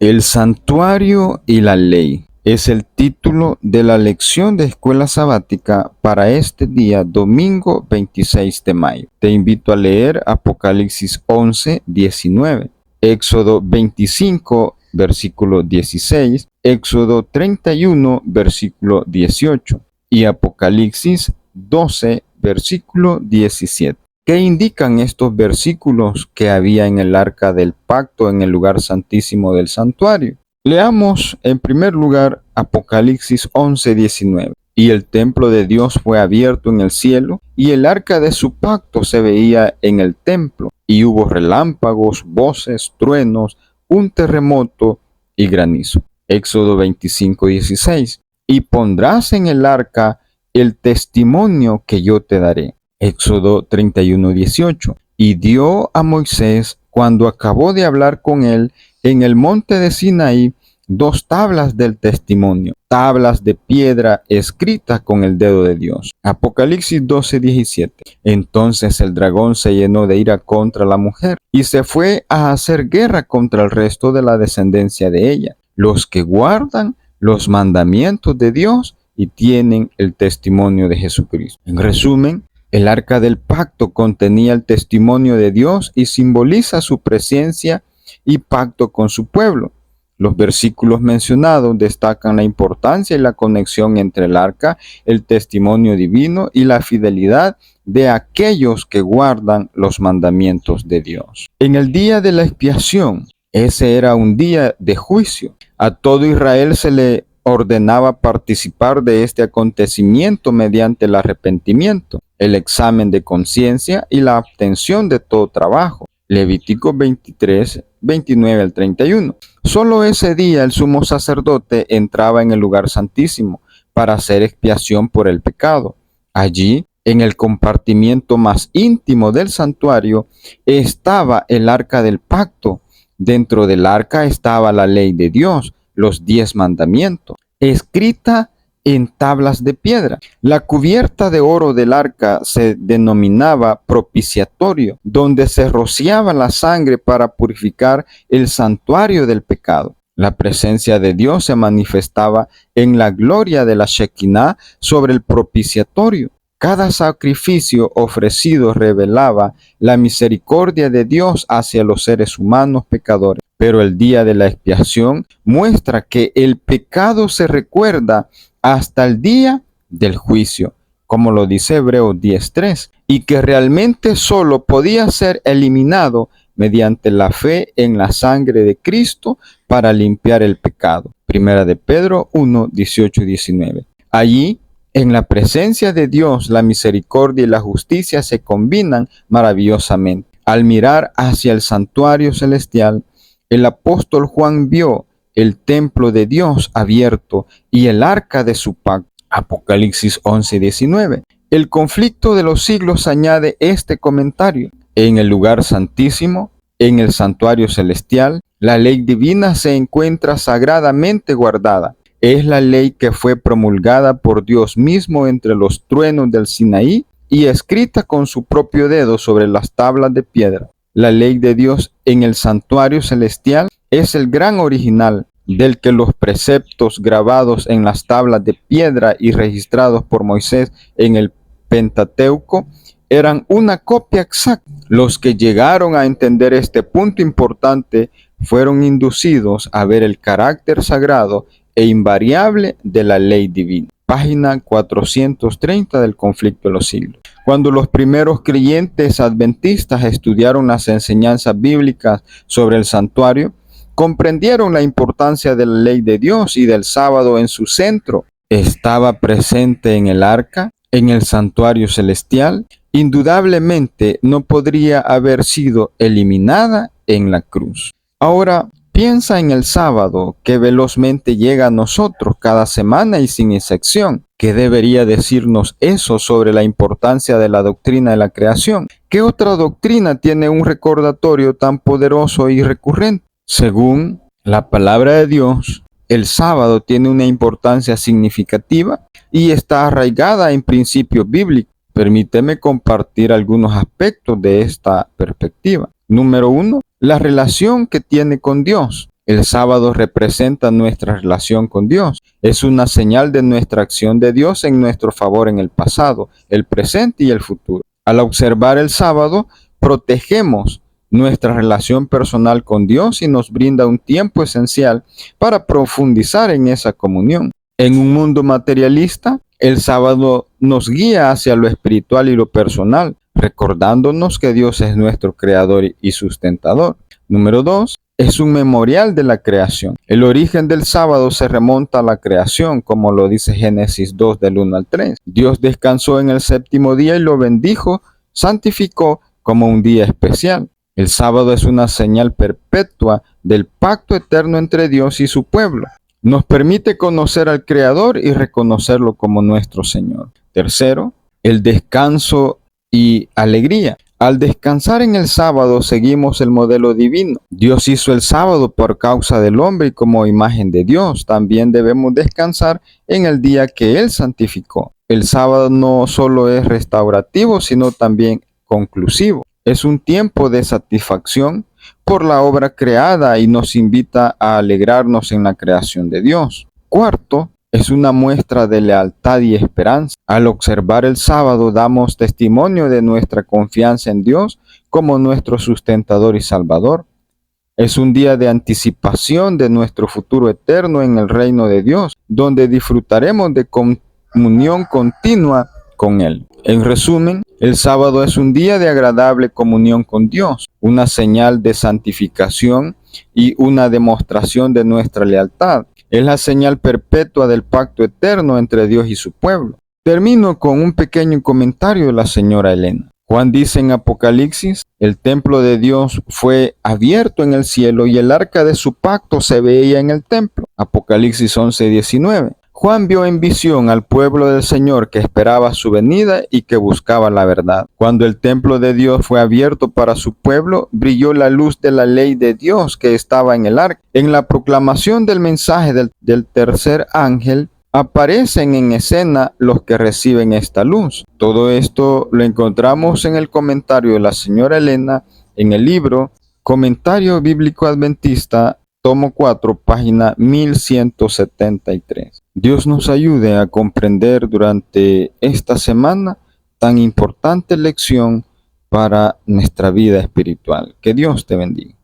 El santuario y la ley es el título de la lección de escuela sabática para este día domingo 26 de mayo. Te invito a leer Apocalipsis 11, 19, Éxodo 25, versículo 16, Éxodo 31, versículo 18 y Apocalipsis 12, versículo 17. ¿Qué indican estos versículos que había en el arca del pacto en el lugar santísimo del santuario? Leamos en primer lugar Apocalipsis 11:19. Y el templo de Dios fue abierto en el cielo, y el arca de su pacto se veía en el templo, y hubo relámpagos, voces, truenos, un terremoto y granizo. Éxodo 25:16. Y pondrás en el arca el testimonio que yo te daré. Éxodo 31:18. Y dio a Moisés, cuando acabó de hablar con él, en el monte de Sinaí, 2 tablas del testimonio, tablas de piedra escritas con el dedo de Dios. Apocalipsis 12:17. Entonces el dragón se llenó de ira contra la mujer y se fue a hacer guerra contra el resto de la descendencia de ella, los que guardan los mandamientos de Dios y tienen el testimonio de Jesucristo. En resumen, el arca del pacto contenía el testimonio de Dios y simboliza su presencia y pacto con su pueblo. Los versículos mencionados destacan la importancia y la conexión entre el arca, el testimonio divino y la fidelidad de aquellos que guardan los mandamientos de Dios. En el día de la expiación, ese era un día de juicio. A todo Israel se le ordenaba participar de este acontecimiento mediante el arrepentimiento, el examen de conciencia y la abstención de todo trabajo. Levítico 23, 29 al 31. Solo ese día el sumo sacerdote entraba en el lugar santísimo para hacer expiación por el pecado. Allí, en el compartimiento más íntimo del santuario, estaba el arca del pacto. Dentro del arca estaba la ley de Dios, los 10 mandamientos, escrita en tablas de piedra. La cubierta de oro del arca se denominaba propiciatorio, donde se rociaba la sangre para purificar el santuario del pecado. La presencia de Dios se manifestaba en la gloria de la Shekinah sobre el propiciatorio. Cada sacrificio ofrecido revelaba la misericordia de Dios hacia los seres humanos pecadores. Pero el día de la expiación muestra que el pecado se recuerda hasta el día del juicio, como lo dice Hebreos 10:3, y que realmente solo podía ser eliminado mediante la fe en la sangre de Cristo para limpiar el pecado. Primera de Pedro 1:18 y 19. Allí, en la presencia de Dios, la misericordia y la justicia se combinan maravillosamente. Al mirar hacia el santuario celestial, el apóstol Juan vio el templo de Dios abierto y el arca de su pacto. Apocalipsis 11:19. El conflicto de los siglos añade este comentario. En el lugar santísimo, en el santuario celestial, la ley divina se encuentra sagradamente guardada. Es la ley que fue promulgada por Dios mismo entre los truenos del Sinaí y escrita con su propio dedo sobre las tablas de piedra. La ley de Dios en el santuario celestial es el gran original, del que los preceptos grabados en las tablas de piedra y registrados por Moisés en el Pentateuco eran una copia exacta. Los que llegaron a entender este punto importante fueron inducidos a ver el carácter sagrado e invariable de la ley divina. Página 430 del Conflicto de los Siglos. Cuando los primeros creyentes adventistas estudiaron las enseñanzas bíblicas sobre el santuario, comprendieron la importancia de la ley de Dios y del sábado en su centro. Estaba presente en el arca, en el santuario celestial. Indudablemente no podría haber sido eliminada en la cruz. Ahora, piensa en el sábado que velozmente llega a nosotros cada semana y sin excepción. ¿Qué debería decirnos eso sobre la importancia de la doctrina de la creación? ¿Qué otra doctrina tiene un recordatorio tan poderoso y recurrente? Según la palabra de Dios, el sábado tiene una importancia significativa y está arraigada en principios bíblicos. Permíteme compartir algunos aspectos de esta perspectiva. Número 1, la relación que tiene con Dios. El sábado representa nuestra relación con Dios. Es una señal de nuestra acción de Dios en nuestro favor en el pasado, el presente y el futuro. Al observar el sábado, protegemos nuestra relación personal con Dios y nos brinda un tiempo esencial para profundizar en esa comunión. En un mundo materialista, el sábado nos guía hacia lo espiritual y lo personal, recordándonos que Dios es nuestro creador y sustentador. Número 2. Es un memorial de la creación. El origen del sábado se remonta a la creación, como lo dice Génesis 2 del 1 al 3. Dios descansó en el séptimo día y lo bendijo, santificó como un día especial. El sábado es una señal perpetua del pacto eterno entre Dios y su pueblo. Nos permite conocer al Creador y reconocerlo como nuestro Señor. Tercero, el descanso y alegría. Al descansar en el sábado seguimos el modelo divino. Dios hizo el sábado por causa del hombre y como imagen de Dios. También debemos descansar en el día que Él santificó. El sábado no solo es restaurativo, sino también conclusivo. Es un tiempo de satisfacción por la obra creada y nos invita a alegrarnos en la creación de Dios. Cuarto, es una muestra de lealtad y esperanza. Al observar el sábado damos testimonio de nuestra confianza en Dios como nuestro sustentador y salvador. Es un día de anticipación de nuestro futuro eterno en el reino de Dios, donde disfrutaremos de comunión continua con Él. En resumen, el sábado es un día de agradable comunión con Dios, una señal de santificación y una demostración de nuestra lealtad. Es la señal perpetua del pacto eterno entre Dios y su pueblo. Termino con un pequeño comentario de la señora Elena. Juan dice en Apocalipsis, el templo de Dios fue abierto en el cielo y el arca de su pacto se veía en el templo. Apocalipsis 11:19. Juan vio en visión al pueblo del Señor que esperaba su venida y que buscaba la verdad. Cuando el templo de Dios fue abierto para su pueblo, brilló la luz de la ley de Dios que estaba en el arca. En la proclamación del mensaje del tercer ángel, aparecen en escena los que reciben esta luz. Todo esto lo encontramos en el comentario de la señora Elena en el libro Comentario Bíblico Adventista, tomo 4, página 1173. Dios nos ayude a comprender durante esta semana tan importante lección para nuestra vida espiritual. Que Dios te bendiga.